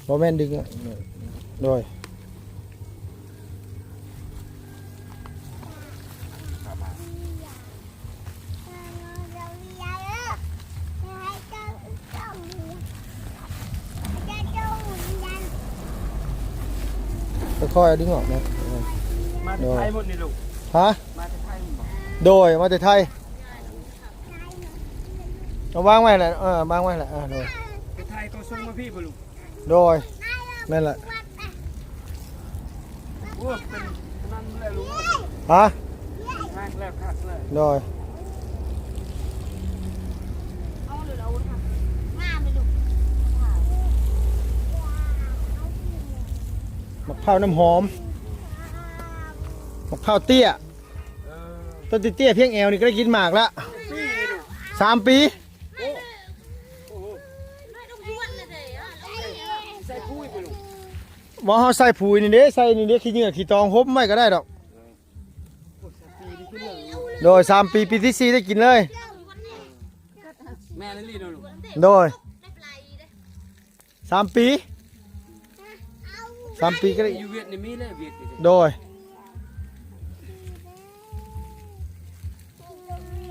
บ่แม่นดึงอ่ะโดยค่อยๆดึงออกนะมาจากไทยหมดนี่ลูกฮะมาจากไทยหมดโดยมาจากไทยเอาวางไว้แหละวางไว้แหละโดยจากไทยก็ส่งมาพี่บ่ลูกโดยนั่นแหละโอ้เป็นนั่นแหละลูกฮะแม่แล้วคักเลยโดยมะพร้าวน้ำหอมมะพร้าวเตี้ยต้นเตี้ยเพียงแอวนี่ก็ได้กินหมากละ3 ปีใส่ปุ๋ยบ่ลูกว่าเขาใส่ปุ๋ยนี่เด้ใส่นี่เด้ขี้เหงื่อขี้ตองหบไม่ก็ได้ดอกโดย3 ปีปีที่4ได้กินเลยแม่นั่นลีลูกโดย3 ปี3 ปีก็ได้อยู่เวียดนี่มีเลยเวียดโดย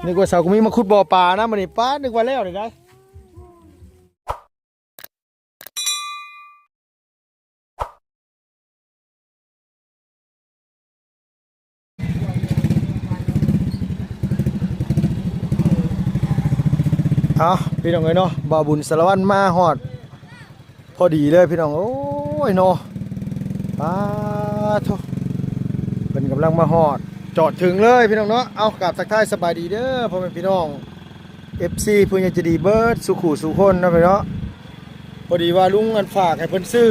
นึกว่าสาวก็มีมาขุดบ่อปลานะมันนี่ป้านึกว่าแล้วนี่ได้เอาพี่น้องเอ้ยเนาะบ่าวบุญสารวัตรมาฮอดพอดีเลยพี่น้องโอ้ยเนาะป้าทุเป็นกำลังมาฮอดจอดถึงเลยพี่น้องเนาะเอากราบทักทายสบายดีเด้อพ่อแม่พี่น้อง FC ผู้ใหญ่ใจดีเบิร์ดสุขุสุคนนะพี่เนาะพอดีว่าลุงอันฝากให้เพิ่นซื้อ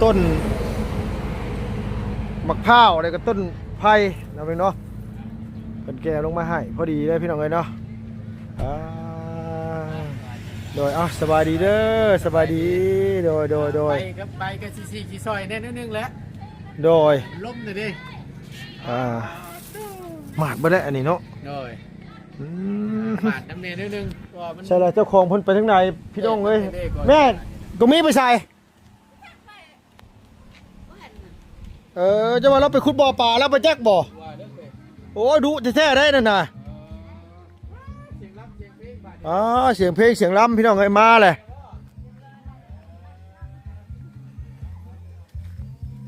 ต้นมะพร้าวอะไรก็ต้นไผ่นะพี่เนาะเพิ่นแก่ลงมาให้พอดีเลยพี่น้องเอ้ยเนาะโดยสบายดีเด้อสบายดีโดยไปกับซีซีกี่ซอยแน่นึงแล้วโดยล้มเลยดิหมาดบ่ได้อันนี้เนาะโดยหมาดน้ำเนยนึงใช่แล้วเจ้าของเพิ่นไปทางไหนพี่น้องเอ้ยแม่ตรงนี้ไปใส่จะว่าเราไปขุดบ่อปลาแล้วไปแจ๊กบ่อโอ้ดูแท้ๆได้นั่นน่ะเสียงเพลงเสียงรำพี่น้องเอ้ยมาเลย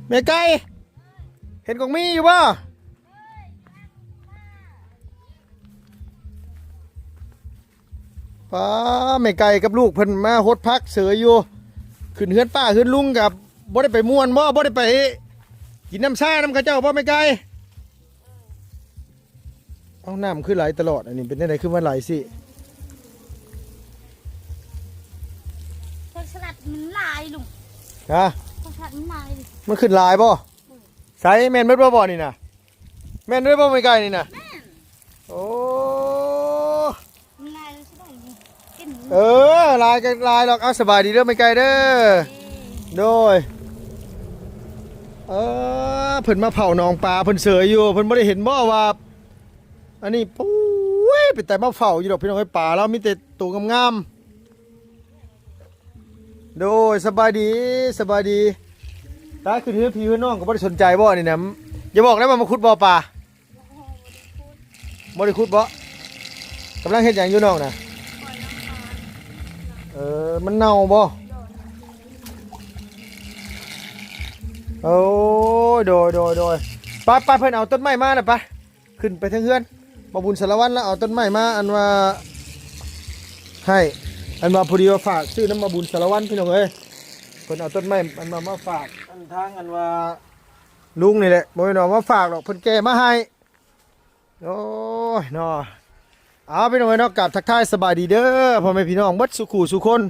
แม่ไก่เห็นกองมีอยู่ป่ะป้าแม่ไก่กับลูกเพิ่นมาฮดพักเสืออยู่ขึ้นเฮือนป้าเฮือนลุงกับบ่ได้ไปม่วนบ่ได้ไปกินน้ำชาน้ำกระเจ้าบ่แม่ไก่เอาน้ำขึ้นไหลตลอดอันนี้เป็นได้ไหนขึ้นมาไหลสิสลัดมันลายลุงฮะสลัดมันลายมันขึ้นลายบ่ใส่แม่นเม็ดบ่นี่นะแม่นด้วยบ่ไม่ไกลนี่นะโอ้ลายใช่ไหมลายกันลายหรอกเอาสบายดีเด้อไม่ไกลเด้อโดยเพิ่นมาเผาหนองปลาเพิ่นเสยอยู่เพิ่นบ่ได้เห็นบ่ว่าอันนี้ปุ้ยเป็นแต่มาเฝ้าอยู่ดอกพี่น้องไอ้ป่าแล้วมีแต่ตัวงามๆโดยสบายดีตาขึ้นเฮือพี่เฮือน้องก็บ่ได้สนใจบ่นี่นะอย่าบอกนะว่ามาขุดบ่อปลาบ่ได้ขุดบ่กำลังเฮ็ดหยังอยู่น้องน่ะมันเน่าบ่โอ้โดยไปเพิ่นเอาต้นไม้มาน่ะไปขึ้นไปทางเฮือนบ่บุญสารวัตรแล้วเอาต้นไม้มาอันว่าให้อันว่าพอดีว่าฝากซื้อน้ำมาบุญสารวัตรพี่น้องเอ้ยเพิ่นเอาต้นไม้อันมาฝากอันทางอันว่าลุงนี่แหละบ่ได้มาฝากหรอกเพิ่นแก่มาให้โอ้ยเนาะเอาพี่น้องเอ้ยเนาะกราบทักทายสบายดีเด้อพ่อแม่พี่น้องเบิดสุขุสุคน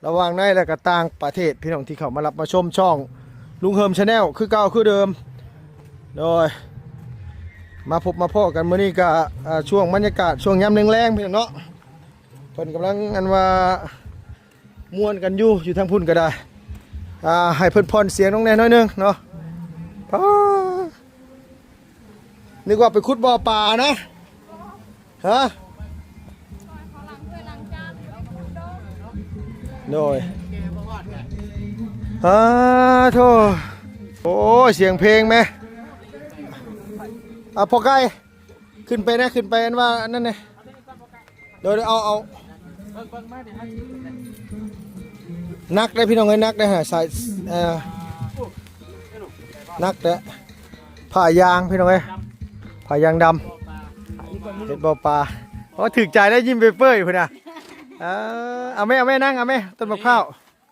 ระหว่างในและก็ต่างประเทศพี่น้องที่เข้ามารับมาชมช่องลุงเฮิมชาแนลคือเก่าคือเดิมโดยมาพบมาพ่อกันมื้อนี้ก็ช่วงบรรยากาศช่วงยามแรงๆพี่น้องเนาะเพิ่นกำลังอันว่าม่วนกันอยู่ทางพุ่นก็ได้ให้เพิ่นพรเสียงน้องแน่น้อยนึงเนาะนึกว่าไปขุดบ่อปลานะฮะโดย ฮอดกัน โธ่โอ้ยเสียงเพลงไหมพอใกล้ขึ้นไปนะขึ้นไปอันว่านั่นไงเดี๋ยวเอาเบิ่งมาเดี๋ยวให้ นักได้พี่น้องเอ้ยนักได้ฮะสายนักเด้อผ้ายางพี่น้องเอ้ยผ้ายางดำเห็ดบ่อปลาโอ้ถึกใจได้ยิ้มเปเปื่อยพุ่นน่ะเอาแม่นั่งเอาแม่ต้นมะพร้าว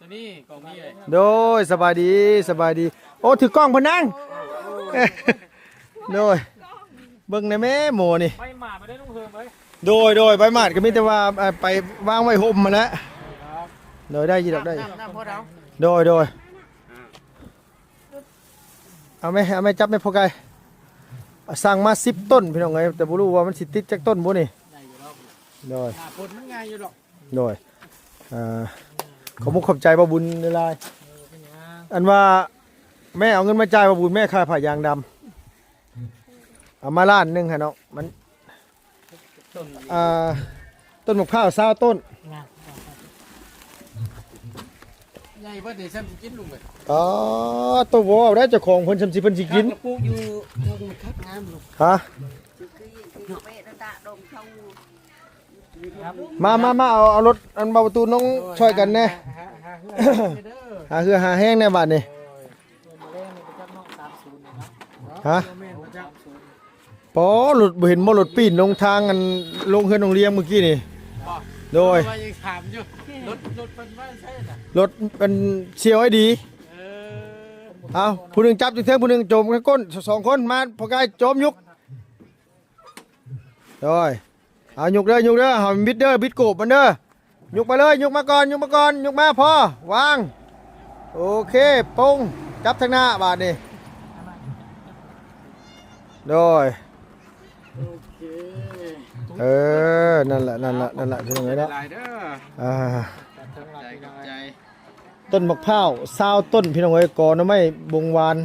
ตัวนี้กองนี้เลย โดยสบายดีโอ้ถือกล้องเพิ่นนั่งโดยเบิ่งในแม่หมูนี่ ไปหมาไปได้ลุงเฮิมเอ้ย โดยใบหมาดก็มีแต่ว่าไปวางไว้ห่มมาแล้วโดยได้ยีดอกได้ น้ำพอเรา โดยเอาไหมจับไหมพ่อไก่สั่งมา10 ต้นพี่น้องเอ้ยแต่บ่รู้ว่ามันสิติดจักต้นบ่นี่ ได้อยู่รอบ โดย ผลมันง่ายอยู่ดอก โดยขอบมุกขอบใจบ่บุญในลายอันว่าแม่เอาเงินมาจ่ายบ่บุญแม่ค่าผ้ายางดำเอามาล้านหนึงค่ะเนาะมันต้นมะพร้าว20 ต้น ใหญ่เพิ่นได้ซ้ำกินลุงเลย ตัววัวได้เจ้าของเพิ่นสิกิน ปลูกอยู่มันคักงามลุง ฮะมาเอารถอันเบาประตูน้องช่วยกันแน่หาคือหาแห้งแน่บาดนี่ฮะปอรถบ่เห็นบ่รถปีนลงทางอันลงเฮือนโรงเรียนเมื่อกี้นี่โดย ว่ายังถามอยู่รถเป็นว่าใช่น่ะ รถเป็นเชียวให้ดีเอาผู้หนึงจับอยู่เทิงผู้หนึงโจมข้างก้น2 คนมาพอกายโจมยุกโดยเอายุกเด้อเฮาบิดเด้อบิดโกบมันเด้อยุกไปเลยยุกมาก่อนยุกมาพอวางโอเคปงจับทางหน้าบาดนี่โดยนั่นแหละที่ตรงนี้แล้ว หลายเด้อใจ ต้นมะพร้าว20 ต้นพี่น้องเอ้ยกอหน่อไม้บงหวาน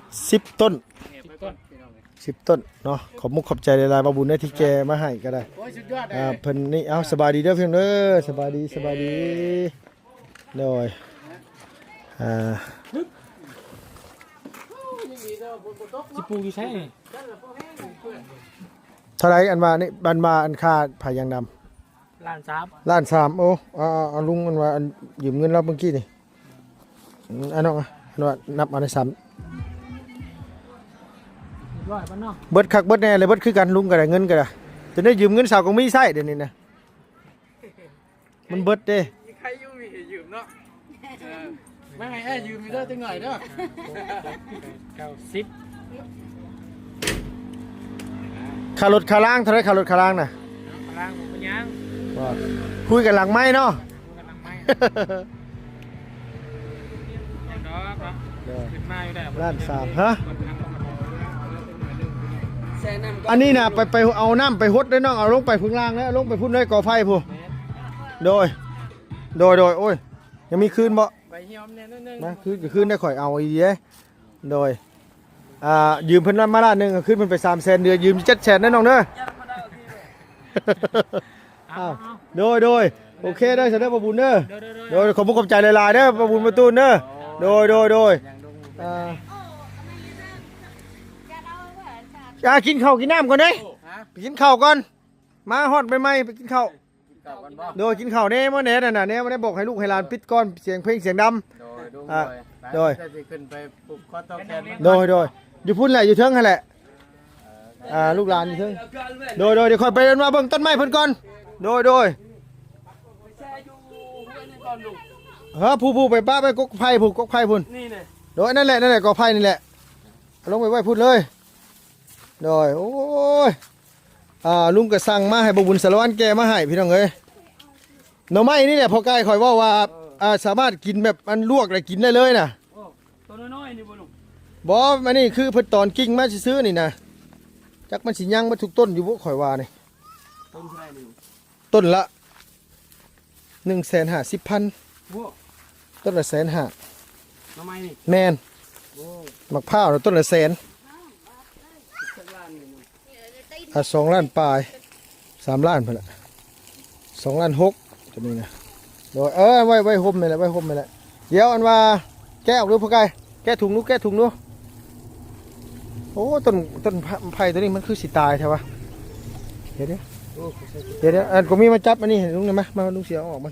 10 ต้น 10 ต้นเนาะขอบมุกขอบใจหลายๆบาบุญได้ที่แกมาให้ก็ได้ โอ้ยสุดยอดเลย เพิ่นนี่เอาสบายดีเด้อพี่น้องเด้อสบายดีโดยสิปลูกอยู่ใช่ เท่าไรอันมานี่บันมาอันค่าผายางดำ ล้านซับ ล้าน3โอ้เอาลุงอันว่าอันยืมเงินเราเมื่อกี้นี่อันน้องอันว่านับอันได้3 ร้อยป่ะเนาะ เบิดคักเบิดแน่เลยเบิดคือกันลุงก็ได้เงินก็ได้จะได้ยืมเงินสาวก็มีใช้เดี๋ยวนี้นะมันเบิดเด้ ใครมียืมเนาะไม่ไงยืมมีเด้อจังหน่อยเด้อ90 ค่ารถค่าล่างเท่าไรค่ารถค่าล่างน่ะ พลังผมเป็นยัง ว่าคุยกันหลังไม้เนาะ กำลังไม่อย่างดอกเนาะขึ้นมาอยู่ได้ ล้าน3ฮะอันนี้น่ะไปเอาน้ำไปฮดได้น้องเอาลงไปพึ่งล่างแล้วลงไปพุ่นได้ก่อไฟผู้โดยโอ้ยยังมีคืนบ่ ไปเหี่ยวเนี่ยนึง นะคืนได้ข่อยเอาอีเด้โดยยืมเพิ่นมาล้านหนึงขึ้นเพิ่นไป300,000เดือนยืม700,000ได้น้องเด้ออ้าวโดยโอเคเด้อเสด็จบ่บุญเด้อโดยขอบคุณขอบใจหลายๆเด้อบ่บุญบ่ตูนเด้อโดยกินข้าวกินน้ำก่อนเด้ไปกินข้าวก่อนมาฮอดใหม่ๆไปกินข้าวโดยกินข้าวแน่มื้อแน่นั่นน่ะแน่บ่ได้บอกให้ลูกให้หลานปิดก่อนเสียงเพลงเสียงดำโดยจะขึ้นไปปลุกคอตอแคน โดยอยู่พุ่นแหละอยู่เทิงนั่นแหละลูกหลานอยู่เทิงโดยเดี๋ยวค่อยไปเดินมาเบิ่งต้นไม้เพิ่นก่อนโดยผู้ไปป้าไปกกไผ่ผู้กกไผ่พุ่น นี่เลย โดยนั่นแหละกกไผ่นี่แหละลงไปไว้พุ่นเลยโดยโอ้ยลุงก็สั่งมาให้บ่บุญสารวัตรแกมาให้พี่น้องเอ้ยหน่อไม้นี่แหละพอใกล้ข่อยว่าสามารถกินแบบมันลวกแล้วกินได้เลยน่ะ ตัวน้อยๆนี่บ่ลุง บ่อันนี้คือเพิ่นตอนกิ้งมาซื้อๆนี่นะจักมันสิยังมาทุกต้นอยู่บ่ข่อยว่านี่ ต้นเท่าไหร่นี่ ต้นละ150,000 โอ้ ต้นละ150,000 น้ำไม้นี่ แม่น โอ้ มะพร้าวน่ะต้นละ100,000 สักล้านนึง 2 ล้านปลาย3 ล้านพุ่นละ2 ล้าน6ตัวนี้นะ โดยไว้ห่มนี่แหละไว้ห่มนี่แหละเดี๋ยวอันว่าแกะออกดูพ่อไก่แกะถุงนู้แกะถุงนู้โอ้ต้นไผ่ตัวนี้มันคือสิตายใช่ปะเดี๋ยวอันก็มีมาจับอันนี้ลุงได้ไหมมาลุงเสียเอาออกมา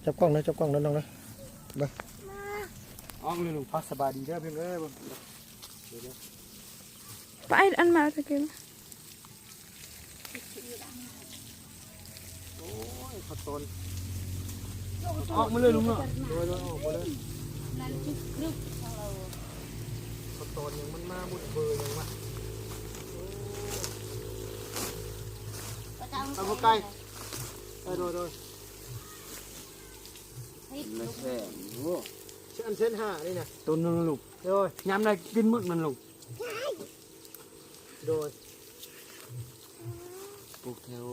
จับกล้องนะจับกล้องน้องนะมา ออกเลยลุง พักสบายดีเด้อเพื่อนเอ้ย ไปอันมาตะกี้ โอ้ยขอตน ออกมาเลยลุงเนาะ โดยออกมาเลย นั่นคือกรึบของเรา ขอตนยังมันมาบุดเบอร์ยังวะ เอาพวกไก่โดย ไม่แซ่โอ้ เส้นห้านี่นะ ตัวนึงลุง โดย ยามได้กินมึกมันลุง โดย ปลูกแถว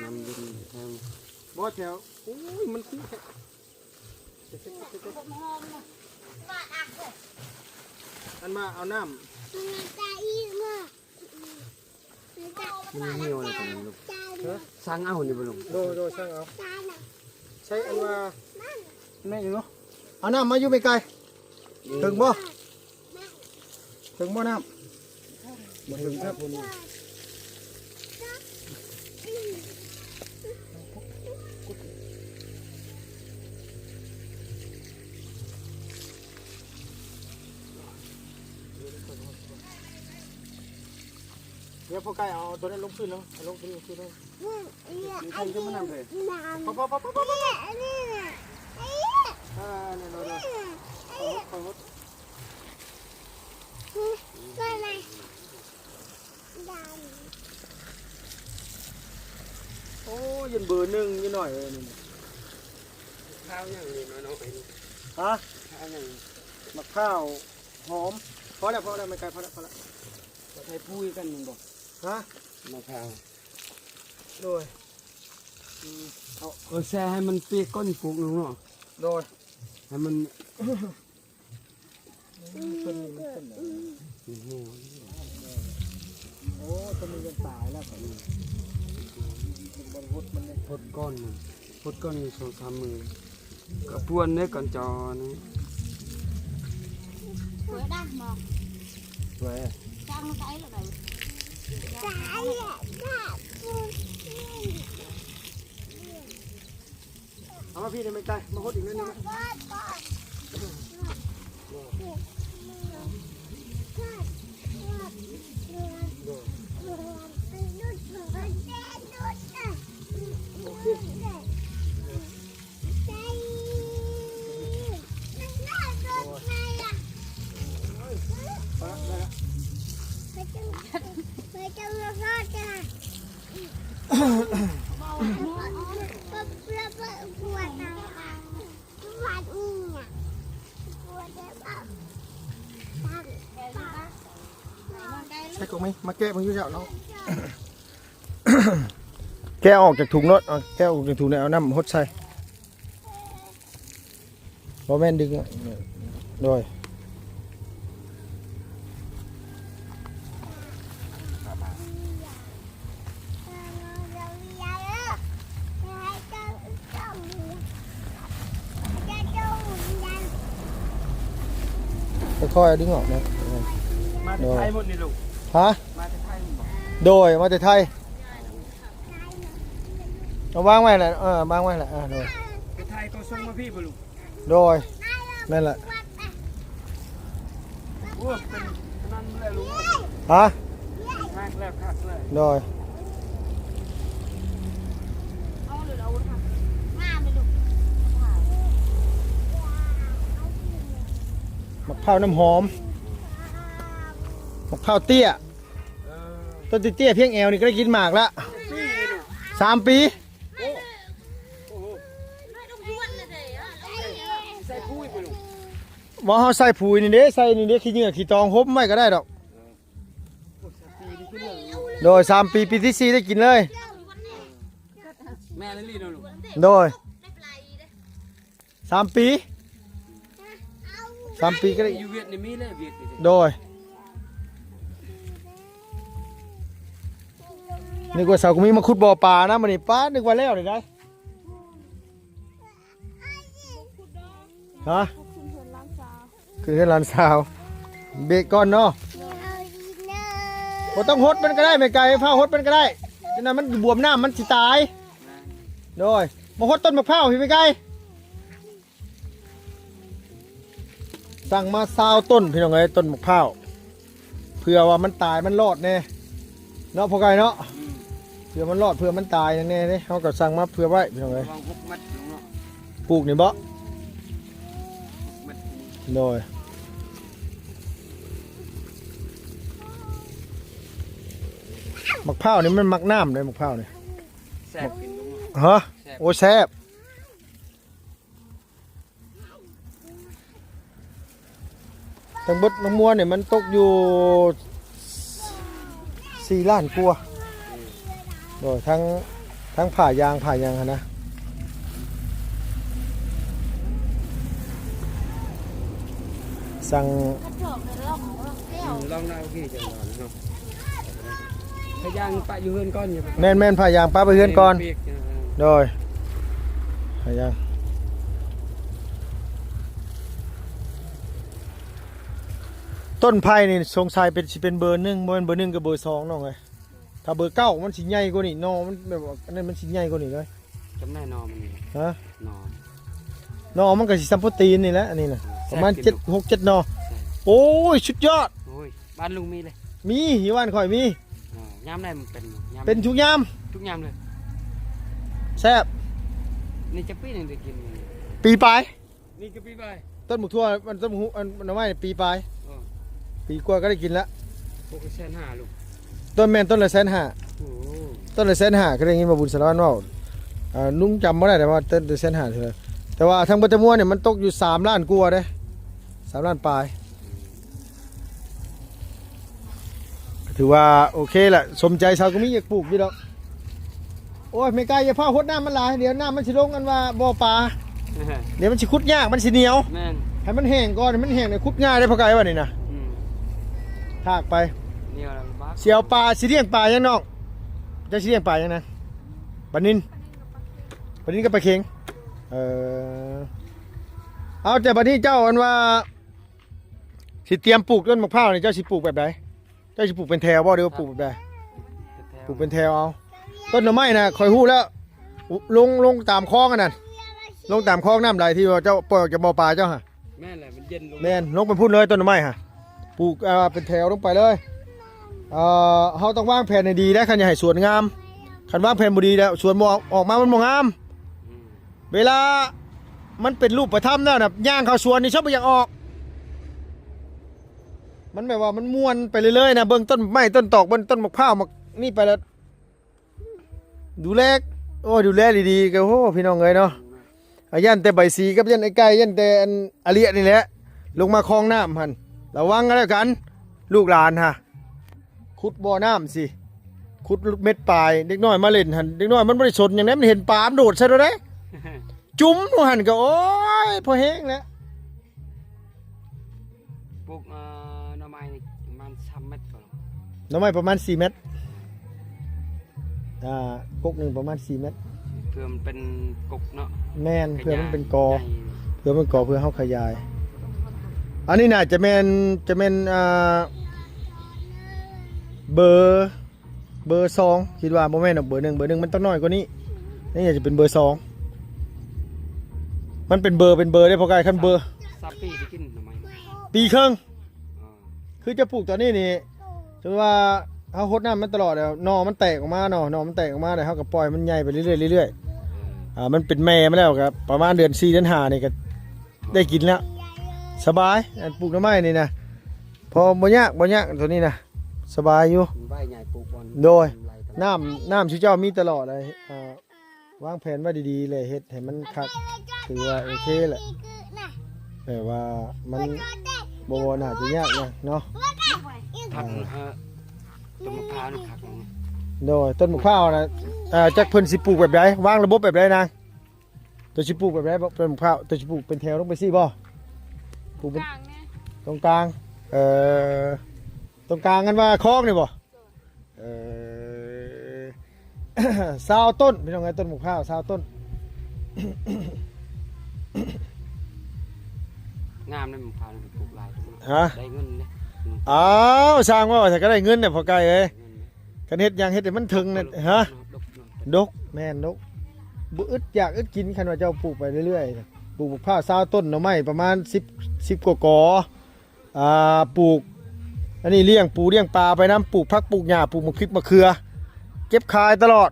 น้ำดินแถว บ่แถวโอ้ยมันคือแค่ หอมนะว่าอักเลย อันมาเอาน้ มันตายอีกมั้ง มันเหี่ยวอะไรกันลุงสร้างเอานี่บ่ลุง ำโดยช่างเอาใช้อันว่า แม่อยู่เนาะ เอาน้ำมาอยู่ไม่ไกลถึงบ่น้ำบ่ถึงครับผมเดี๋ยวพอไก่เอาตัวนั้นลงขึ้นแล้วลงขึ้นแล้ว มีใครจะมานำเลย พอเนี่ยโอ้ยันเบอร์หนึ่งยันหน่อยเลยนี่ ข้าวอย่างนี้น้อยๆ ฮะ ข้าวอย่าง มะข้าวหอมพอแล้วไม่ไกลพอแล้ว ใช้ปุ้ยกันมึงบอก ฮะ มะพร้าว โดย แช่ให้มันเปียกก้นปลูกลุงเนาะ โดย ให้มัน ต้นนี้มันต้นไหนโอ้ต้นนี้ยังตายแล้วครับบนพุทธมันเลย พดก้อนมันพดก้อนอยู่2-3 มือก็พวนเนี่ยก่อนจอนี่ สวยดังมอง สวย จ้างมาใช้หรือไง เอามาพี่เนี่ยไม่ไกลมาพุทธอีกนิดนึง ใช่กงไหมมาแกะมันยุ่งยากเนาะ แกะออกจากถุงรถแกะออกจากถุงเนี่ยเอาน้ำหดใส่บอแม่นดึงอ่ะโดยค่อยๆดึงออกนะ มาจากไทยหมดนี่ลุง ฮะ มาจากไทยหมด โดยมาแต่ไทยเอาวางไว้แหละวางไว้แหละโดย จากไทยก็ส่งมาพี่บ่ลุง โดยนั่นแหละ โอ้เป็นนั่นเลยลุง ฮะ มากแล้วคักเลย โดย เอาหรือเราทำงามเลยลูก มะพร้าวน้ำหอมมะพร้าวเตี้ยต้นเตี้ยเพียงแอวนี่ก็ได้กินหมากละ3 ปี ใส่ปุ้ยบ่ลุง ว่าเขาใส่ปุ๋ยนี่เด้ใส่นี่เด้ขี้เหงื่อขี้ตองหบไม่ก็ได้ดอกโดย3 ปีปีที่ 4ได้กินเลย แม่นั่นลีเนาะลุง โดย3 ปี3 ปีก็ได้ อยู่เวียดนี่มีเลยเวียดนี่ โดยนึกว่าสาวก็มีมาขุดบ่อปลานะมันนี่ป้านึกว่าแล้วเลยได้ ฮะ ขึ้นเหินล้างสาว คือให้หลานสาวเบรกก่อนเนาะบ่ต้องหดมันก็ได้ไม่ไกลผ้าหดมันก็ได้ฉะนั้นมันบวมน้ำมันสิตายโดยมาหดต้นมะพร้าวพี่ไม่ไกลสั่งมา20ต้นพี่น้องเอ้ยต้นมะพร้าวเผื่อว่ามันตายมันรอดแน่เนาะพอไกลเนาะเผื่อมันรอดเผื่อมันตายแน่ๆเด้เฮาก็สั่งมาเผื่อไว้พี่น้องเอ้ยว าง6 มัดลงเนาะ ปลูกนี่บ่ มัด โดยมะพร้าวนี่มันมักน้ำเลยมะพร้าวนี่ แซ่บกินลงเนาะ ฮะโอ้แซ่บทั้งเบดน้ำมัวเนี่ยมันตกอยู่4 ล้านกว่าโดยทั้งผ่ายางหั้นนะสั่ง กระจกในร่องแก้ว ลองเอาพี่จังหวะเนาะพยางปะอยู่เฮือนก่อนอย่าไป แม่นผ่ายางป้าไปเฮือนก่อน เปียก โดยผ่ายางต้นไผ่นี่สงสัยเป็นสิเป็นเบอร์ 1บ่แม่นเบอร์ 1กับเบอร์ 2น้องเอ้ยถ้าเบอร์ 9มันสิใหญ่กว่านี่นอมันแบบว่าอันนั้นมันสิใหญ่กว่านี่เลย จำแน่นอนมันนี่ ฮะ นอน นอมันก็สิซัมโปรตีนนี่แหละอันนี้น่ะประมาณ แซ่บกิน 7 6 7นอโอ้ยสุดยอด โอ้ยบ้านลุงมีเลย มีอยู่บ้านข่อยมี ยามได้มันเป็นยาม เป็นทุกยาม ทุกยามเลย แซ่บ นี่จะปีหนึงได้กิน ปีปลาย นี่ก็ปีไป ต้นหมกทั่วมันต้นหมกหุอันน้ำไม้ปีปลาย เออ ปีกว่าก็ได้กินละ 6,500,000ลูก ต้นแม่นต้นละ150,000 โอ้ ต้นละ150,000ก็ได้ยินมาบุญสารวัตรเว้านุ่งจำบ่ได้แต่ว่าต้นละ150,000เท่านั้นแต่ว่าทางบัตรมัวเนี่ยมันตกอยู่3 ล้านกว่าเด้3 ล้านปลายถือว่าโอเคแหละสมใจชาวก็มีอยากปลูกอยู่ดอกโอ้ยไม่ไกลอย่าพาหดน้ำมันหลายเดี๋ยวน้ำมันสิลงกันว่าบ่อปลาเดี๋ยวมันสิขุดยากมันสิเหนียว แม่น ให้มันแห้งก่อนให้มันแห้งเนี่ยขุดง่ายได้พอไกลว่านี่นะ อืม ถากไป นี่อะไรบ้า เสียวปลาสิเลี้ยงปลายังน้องจะสิเลี้ยงปลายังนะปลานินกับปลาเค็งเอาแต่บัดนี้เจ้าอันว่าสิเตรียมปลูกต้นมะพร้าวนี่เจ้าสิปลูกแบบไหนเจ้าสิปลูกเป็นแถวบ่หรือว่าปลูกแบบใดปลูกเป็นแถวเอาต้นหน่อไม้น่ะคอยฮู้แล้วลงตามคลองกันนั่นลงตามคลองน้ำไหลที่ว่าเจ้าปล่อยออกจากบ่อปลาเจ้าฮะ แม่นแหละมันเย็นลง แม่นลงไปพูดเลยต้นหน่อไม้ฮะปลูกเป็นแถวลงไปเลยเฮาต้องวางแผนให้ดีนะคันอย่าให้สวนงามคันวางแผนบ่ดีแล้วสวนบ่ออกมามันบ่งาม อืม เวลามันเป็นรูปประทับแล้วนะย่างเข้าสวนนี่ชอบไปอยากออก มันแบบว่ามันม้วนไปเรื่อยๆนะเบื้องต้นไม้ต้นตอกบนต้นมะพร้าวมะนี่ไปแล้วดูแลโอ้ดูแลดีๆก็โอ้พี่น้องเอ้ยเนาะยันแต่ใบสีกับยันไอ้ไก่ยันแต่อันอาเลียนี่แหละลงมาคลองน้ำหันระวังกันแล้วกัน ลูกหลานฮะขุดบ่อน้ำสิขุดเม็ดปลายเด็กน้อยมาเล่นหันเด็กน้อยมันไม่ได้สนอย่างนั้นมันเห็นปลามันโดดใช่ไหมจุ้มหันก็โอ้ยพอแห้งแล้ว ปลูกหน่อไม้นี่ประมาณ3 เมตรก่อน น้ำไม้ประมาณ4 เมตรกกหนึ่งประมาณ4 เมตร เพื่อมันเป็นกกเนาะ แม่นเพื่อมันเป็นกอ ใหญ่ เพื่อมันกอเพื่อเฮาขยาย อันนี้น่าจะแม่นเบอร์2คิดว่าบ่แม่นดอกเบอร์ 1มันต้องน้อยกว่านี้นี่อาจจะเป็นเบอร์ 2มันเป็นเบอร์ได้พอไกลคันเบอร์ 3 ปีได้กินหน่อไม้ ปีครึ่ง อ่า คือจะปลูกตอนนี้นี่จนว่าเฮาหดน้ำมันตลอดแล้วหน่อมันแตกออกมาหน่อมันแตกออกมาแล้วเฮาก็ปล่อยมันใหญ่ไปเรื่อยๆมันเป็นแม่มาแล้วครับประมาณเดือน4เดือน5นี่ก็ได้กินแล้วสบายอันปลูกหน่อไม้นี่นะพอบ่ยากตัวนี้นะสบายอยู่ ใบใหญ่ปลูกบอน โดย ไหลตลอด น้ำชื่อเจ้ามีตลอดเลยวางแผนไว้ดีๆเลยเฮ็ดให้มันคักถือว่าโอเคแหละแต่ว่ามันบ่น่าจะยากนะเนาะ ผักต้นมะพร้าวนี่ผักนี่ โดยต้นมะพร้าวนะจักเพิ่นสิปลูกแบบใดวางระบบแบบใดนางตัวสิปลูกแบบใดต้นมะพร้าวตัวสิปลูกเป็นแถวลงไปซี่บ่ปลูกเป็น กลางเนี่ย ตรงกลางตรงกลางกันว่าคลองนี่บ่20 ต้นพี่น้องไงต้นมะพร้าว20 ต้น งามเลยมันพาปลูกลาย ฮะ ได้เงินเลย อ้าวสร้างว่าแต่ก็ได้เงินเนี่ยพอไกลเอ้ยกันเฮ็ดหยังเฮ็ดให้มันถึงเนี่ยฮะดกแม่นดกบ่อึดอยากอึดกินคันว่าเจ้าปลูกไปเรื่อยๆปลูกข้าว20ต้นหน่อไม้ประมาณ10กว่ากอปลูกอันนี้เลี้ยงปูเลี้ยงปลาไปน้ำปลูกผักปลูกหญ้าปลูกมะพริกมะเขือเก็บขายตลอด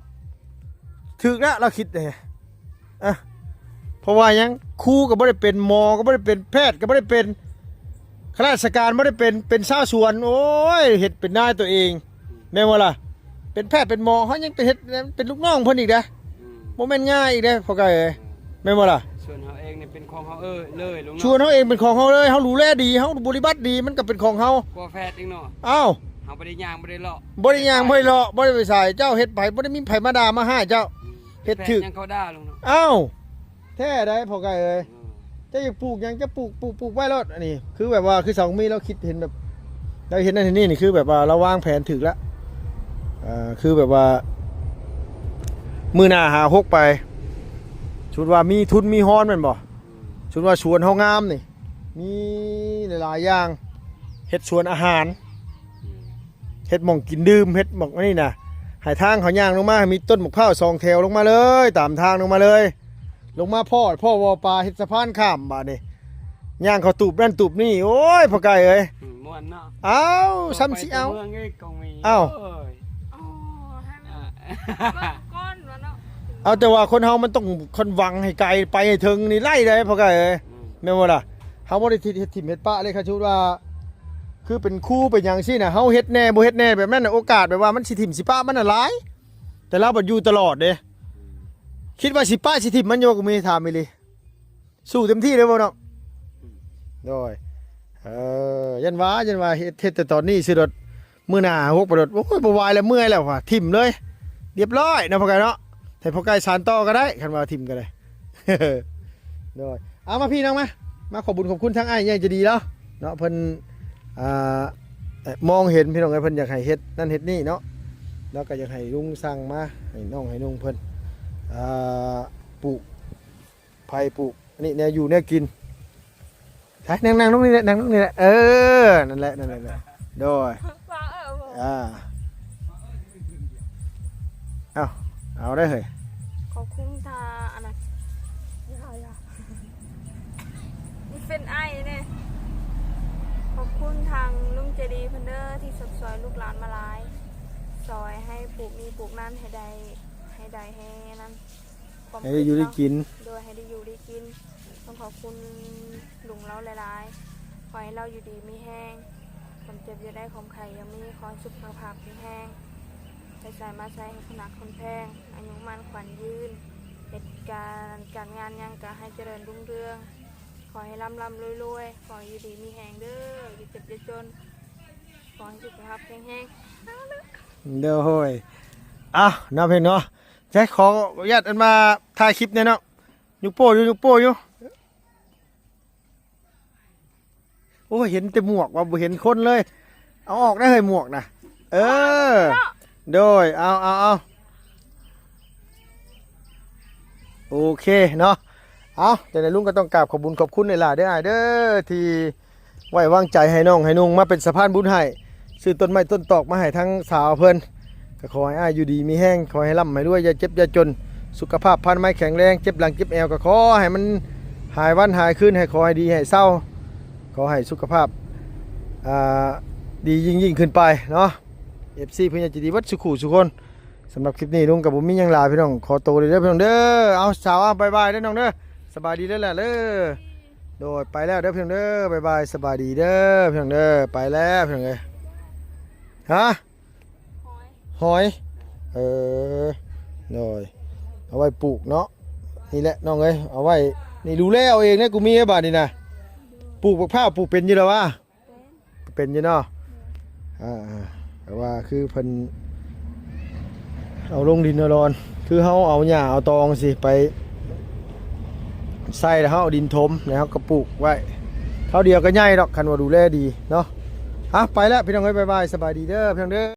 ถึกแล้วเราคิดเลยอ่ะเพราะว่ายังครูก็บ่ได้เป็นหมอก็บ่ได้เป็นแพทย์ก็บ่ได้เป็นข้าราชการบ่ได้เป็นชาวสวนโอ้ยเฮ็ดเป็นนายตัวเองแม่นบ่ล่ะเป็นแพทย์เป็นหมอเฮายังไปเฮ็ดเป็นลูกน้องเพิ่นอีกเด้อบ่แม่นง่ายอีกเด้อพ่อไก่เอ้ยแม่นบ่ล่ะ ส่วนเฮาเองนี่เป็นของเฮาเลยลุง ชวนเฮาเองเป็นของเฮาเลยเฮารู้แลดีเฮาบริบัติดีมันก็เป็นของเฮาก ลัวแฟดอีกเนาะ อ้าว เฮาบ่ได้ย่างบ่ได้เลาะ บ่ได้ย่างบ่ได้เลาะบ่ได้ไปใส่เจ้าเฮ็ดไผบ่ได้มีไผมาด่ามาให้เจ้า เฮ็ดถึก ยังเขาด่าลุงเนาะ อ้าวแท้ได้พ่อไก่เอ้ยจะอยากปลูกหยังจะปลูกไว้รถอันนี้คือแบบว่าคือสองมีเราคิดเห็นแบบเราเห็นนั่นเห็นนี่นี่คือแบบว่าเราวางแผนถึกแล้วคือแบบว่ามื้อหน้าหาฮกไปชุดว่ามีทุนมีฮ้อนแม่นบ่ชุดว่าสวนเฮางามนี่มีหลายๆอย่างเฮ็ดสวนอาหารเฮ็ดหม่องกินดื่มเฮ็ดหม่องอันนี้น่ะให้ทางเขาย่างลงมามีต้นมะพร้าว2แถวลงมาเลยตามทางลงมาเลยลงมาพ่อวอปลาเฮ็ดสะพานข้ามบาดนี้ย่างเขาตูบนั่นตูบนี่โอ้ยพ่อไก่เอ้ย ม่วนเนาะ เอาซ้ำสิเอา เมืองเอ้ยกองมี อ้าว โอ้ย อ๋อให้มันก้อนวะเนาะ เอาแต่ว่าคนเฮามันต้องคนหวังให้ไกลไปให้ถึงนี่ไล่ได้พ่อไก่เอ้ยแม่นบ่ล่ะเฮาบ่ได้ทิ่มเฮ็ดปะเลยค่ะชุดว่าคือเป็นครูเป็นหยังซี่น่ะเฮาเฮ็ดแน่บ่เฮ็ดแน่แบบนั้นน่ะโอกาสแบบว่ามันสิทิ่มสิปะมันน่ะหลายแต่เราบ่อยู่ตลอดเด้คิดว่าสิปะสิทิ่มมันโยก็มีถามอีหลีสู้เต็มที่เลยบ่เนาะโดยยันว่าเฮ็ดแต่ตอนนี้สิรถมื้อหน้าฮกบ่รถโอ้ยบ่ไหวแล้วเมื่อยแล้วว่ะทิ่มเลยเรียบร้อยนะพ่อไก่เนาะให้พ่อไก่สานต่อก็ได้คันว่าทิ่มก็ได้ โดยเอามาพี่น้องมาขอบคุญขอบคุณทั้งอ้ายใหญ่จะดีแล้วเนาะเพิ่นมองเห็นพี่น้องไอ้เพิ่นอยากให้เฮ็ดนั่นเฮ็ดนี่เนาะแล้วก็อยากให้ลุงสั่งมาให้น้องให้นุ่งเพิ่นปลูกไผ่ปลูกอันนี้แนวอยู่แนวกินใช่นั่งตรงนี้แหละนั่งตรงนี้แหละนั่นแหละโดย ฟ้าผม เอาได้เหรอ ขอบคุณทาอันนั้นมันเป็นไอ้เนี่ยขอบคุณทางลุงเจดีเพันเดอร์ที่สดซอยลูกหลานมาหลายซอยให้ปลูกนี่ปลูกนั่นให้ได้ให้นั่น ให้ได้อยู่ได้กิน โดยให้ได้อยู่ได้กินต้องขอบคุณลุงเราหลายๆขอให้เราอยู่ดีมีแห้งความเจ็บจะได้ของไข่ยังมีขอสุขภาพมีแห้งใส่มาใช้ให้ขนักคนแพงอายุมันขวัญยืนเหตุการงานยังก็ให้เจริญรุ่งเรืองขอให้ร่ำรวยขออยู่ดีมีแห้งเด้ออย่าเจ็บอย่าจนขอให้สุขภาพแข็งแรง เด้อโหยน้าเพ่นเนาะใช้ขออนุญาตอันมาถ่ายคลิปเนี่ยเนาะยุกโป้อยู่โอ้เห็นแต่หมวกว่าบ่เห็นคนเลยเอาออกได้เลยหมวกนะโดยเอาโอเคเนาะแต่ในลุงก็ต้องกราบขอบคุณในหลายเด้อเด้อที่ไว้วางใจให้น้องให้นุ่งมาเป็นสะพานบุญให้ซื้อต้นไม้ต้นตอกมาให้ทั้งสาวเพิ่นก็ขอให้อ้ายอยู่ดีมีแห้งขอให้ร่ำให้รวยอย่าเจ็บอย่าจนสุขภาพพันไม้แข็งแรงเจ็บหลังเจ็บแอวก็ขอให้มันหายวันหายคืนให้ขอให้ดีให้เศร้าขอให้สุขภาพดียิ่งขึ้นไปเนาะ FC เพิ่นอยากจะดีวัดสุขุสุคนสำหรับคลิปนี้ลุงกับผมมีหยังหลายพี่น้องขอตัวเลยเด้อพี่น้องเด้อเอาสาวบ๊ายบายเด้อน้องเด้อสบายดีแล้วแหละเด้อโดยไปแล้วเด้อพี่น้องเด้อบ๊ายบายสบายดีเด้อพี่น้องเด้อไปแล้วพี่น้องเอ้ยฮะหอยโดยเอาไว้ปลูกเนาะนี่แหละน้องเอ้ยเอาไว้นี่ดูแลเอาเองนะกูมีไอ้บาดนี่นะปลูกมะพร้าวปลูกเป็นอยู่แล้ววะเป็นอยู่เนาะแต่ว่าคือเพิ่นเอาลงดินเอารอนคือเฮาเอาหญ้าเอาตองสิไปใส่แล้วเฮาเอาดินถมแล้วเฮาก็ปลูกไว้เท่าเดียวก็ใหญ่ดอกคันว่าดูแลดีเนาะไปแล้วพี่น้องเอ้ยบ๊ายบายสบายดีเด้อพี่น้องเด้อ